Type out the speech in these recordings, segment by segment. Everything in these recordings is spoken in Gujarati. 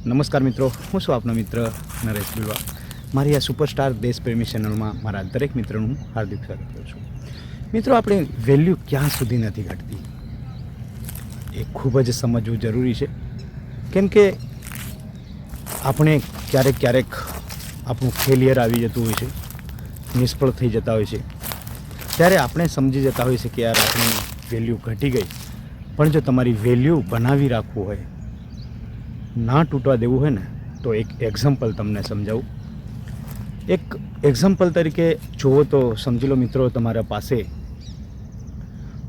નમસ્કાર મિત્રો, હું છું આપનો મિત્ર નરેશ બિલવા. મારી આ સુપરસ્ટાર દેશપ્રેમી ચેનલમાં મારા દરેક મિત્રોનું હાર્દિક સ્વાગત કરું છું. મિત્રો, આપણી વેલ્યુ ક્યાં સુધી નથી ઘટતી એ ખૂબ જ સમજવું જરૂરી છે. કેમ કે આપણે ક્યારેક આપણું ફેલિયર આવી જતું હોય છે, નિષ્ફળ થઈ જતા હોય છે, ત્યારે આપણે સમજી જતા હોય છે કે યાર આપણી વેલ્યુ ઘટી ગઈ. પણ જો તમારી વેલ્યુ બનાવી રાખવું હોય, ના તૂટવા દેવું હોય ને, તો એક એક્ઝામ્પલ તમને સમજાવું. એક એક્ઝામ્પલ તરીકે જુઓ તો સમજી લો મિત્રો, તમારા પાસે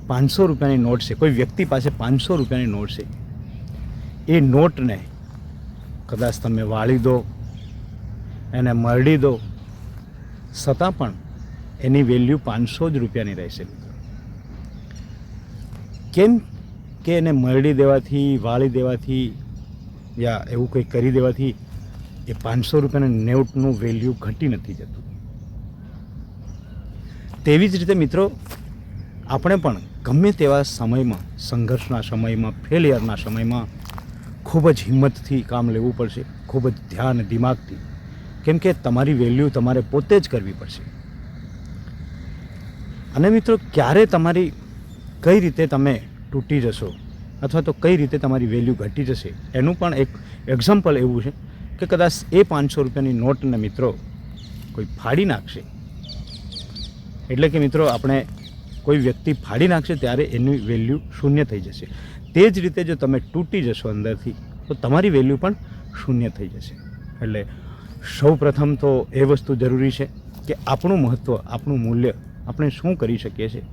500 રૂપિયાની નોટ છે. કોઈ વ્યક્તિ પાસે 500 રૂપિયાની નોટ છે. એ નોટને કદાચ તમે વાળી દો, એને મરડી દો, છતાં પણ એની વેલ્યુ 500 જ રૂપિયાની રહેશે. કેમ કે એને મરડી દેવાથી, વાળી દેવાથી યા એવું કંઈ કરી દેવાથી એ 500 રૂપિયાના નોટનું વેલ્યુ ઘટી નથી જતું. તેવી જ રીતે મિત્રો, આપણે પણ ગમે તેવા સમયમાં, સંઘર્ષના સમયમાં, ફેલિયરના સમયમાં ખૂબ જ હિંમતથી કામ લેવું પડશે, ખૂબ જ ધ્યાન દિમાગથી. કેમ કે તમારી વેલ્યુ તમારે પોતે જ કરવી પડશે. અને મિત્રો, ક્યારે તમારી કઈ રીતે તમે તૂટી જશો અથવા તો કઈ રીતે તમારી વેલ્યુ ઘટી જશે એનું પણ એક એક્ઝામ્પલ એવું છે કે કદાચ એ 500 રૂપિયાની નોટને મિત્રો કોઈ ફાડી નાખશે. એટલે કે મિત્રો, આપણે કોઈ વ્યક્તિ ફાડી નાખશે ત્યારે એની વેલ્યુ શૂન્ય થઈ જશે. તે જ રીતે જો તમે તૂટી જશો અંદરથી, તો તમારી વેલ્યુ પણ શૂન્ય થઈ જશે. એટલે સૌ પ્રથમ તો એ વસ્તુ જરૂરી છે કે આપણું મહત્ત્વ, આપણું મૂલ્ય, આપણે શું કરી શકીએ છીએ,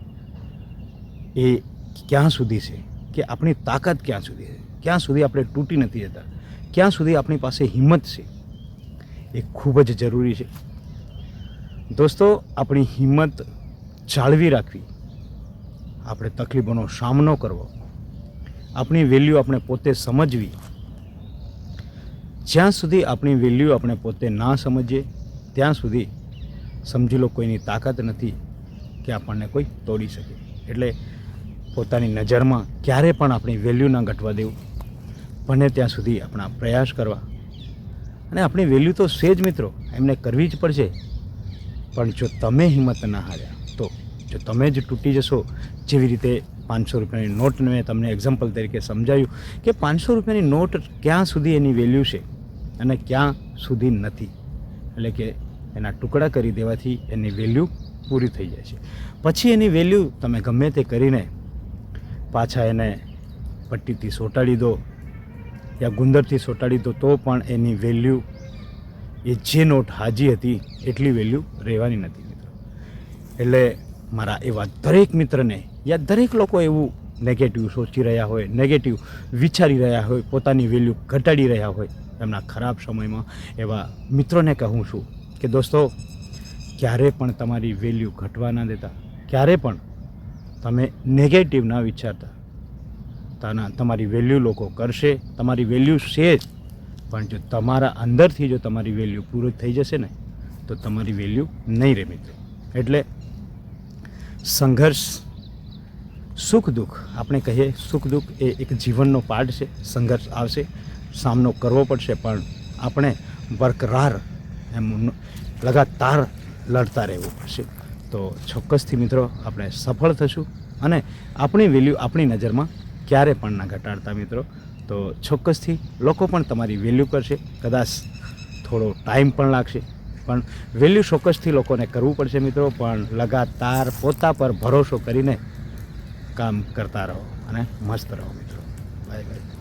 એ ક્યાં સુધી છે, કે આપણી તાકાત ક્યાં સુધી છે, ક્યાં સુધી આપણે તૂટી નથી જતા, ક્યાં સુધી આપણી પાસે હિંમત છે, એ ખૂબ જ જરૂરી છે. દોસ્તો, આપણી હિંમત જાળવી રાખવી, આપણે તકલીફોનો સામનો કરવો, આપણી વેલ્યુ આપણે પોતે સમજવી. જ્યાં સુધી આપણી વેલ્યુ આપણે પોતે ના સમજીએ ત્યાં સુધી સમજી લો કોઈની તાકાત નથી કે આપણને કોઈ તોડી શકે. એટલે પોતાની નજરમાં ક્યારે પણ આપણી વેલ્યુ ના ઘટવા દેવું, બને ત્યાં સુધી આપણા પ્રયાસ કરવા. અને આપણી વેલ્યુ તો છે જ મિત્રો, એમને કરવી જ પડશે. પણ જો તમે હિંમત ના હાર્યા, તો જો તમે જ તૂટી જશો, જેવી રીતે 500 રૂપિયાની નોટને મેં તમને એક્ઝામ્પલ તરીકે સમજાવ્યું કે 500 રૂપિયાની નોટ ક્યાં સુધી એની વેલ્યુ છે અને ક્યાં સુધી નથી. એટલે કે એના ટુકડા કરી દેવાથી એની વેલ્યુ પૂરી થઈ જાય છે. પછી એની વેલ્યુ તમે ગમે તે કરીને પાછા એને પટ્ટીથી સોટાડી દો યા ગુંદરથી સોટાડી દો, તો પણ એની વેલ્યુ એ જે નોટ હાજી હતી એટલી વેલ્યુ રહેવાની નથી મિત્રો. એટલે મારા એવા દરેક મિત્રને યા દરેક લોકો એવું નેગેટિવ સોચી રહ્યા હોય, નેગેટિવ વિચારી રહ્યા હોય, પોતાની વેલ્યુ ઘટાડી રહ્યા હોય, એમના ખરાબ સમયમાં એવા મિત્રોને કહું છું કે દોસ્તો, ક્યારે પણ તમારી વેલ્યુ ઘટવા ના દેતા, ક્યારે પણ તમે નેગેટિવ ના વિચારતા. તમારી વેલ્યુ લોકો કરશે, તમારી વેલ્યુ છે જ, પણ જો તમારા અંદરથી જો તમારી વેલ્યુ પૂરી થઈ જશે ને, તો તમારી વેલ્યુ નહીં રહે મિત્રો. એટલે સંઘર્ષ, સુખ દુઃખ, આપણે કહીએ સુખ દુઃખ એ એક જીવનનો પાર્ટ છે. સંઘર્ષ આવશે, સામનો કરવો પડશે, પણ આપણે બરકરાર એમ લગાતાર લડતા રહેવું પડશે. તો ચોક્કસથી મિત્રો આપણે સફળ થશું અને આપણી વેલ્યુ આપણી નજરમાં ક્યારે પણ ના ઘટાડતા મિત્રો. તો ચોક્કસથી લોકો પણ તમારી વેલ્યુ કરશે. કદાચ થોડો ટાઈમ પણ લાગશે, પણ વેલ્યુ ચોક્કસથી લોકોને કરવું પડશે મિત્રો. પણ લગાતાર પોતા પર ભરોસો કરીને કામ કરતા રહો અને મસ્ત રહો મિત્રો. Bye bye.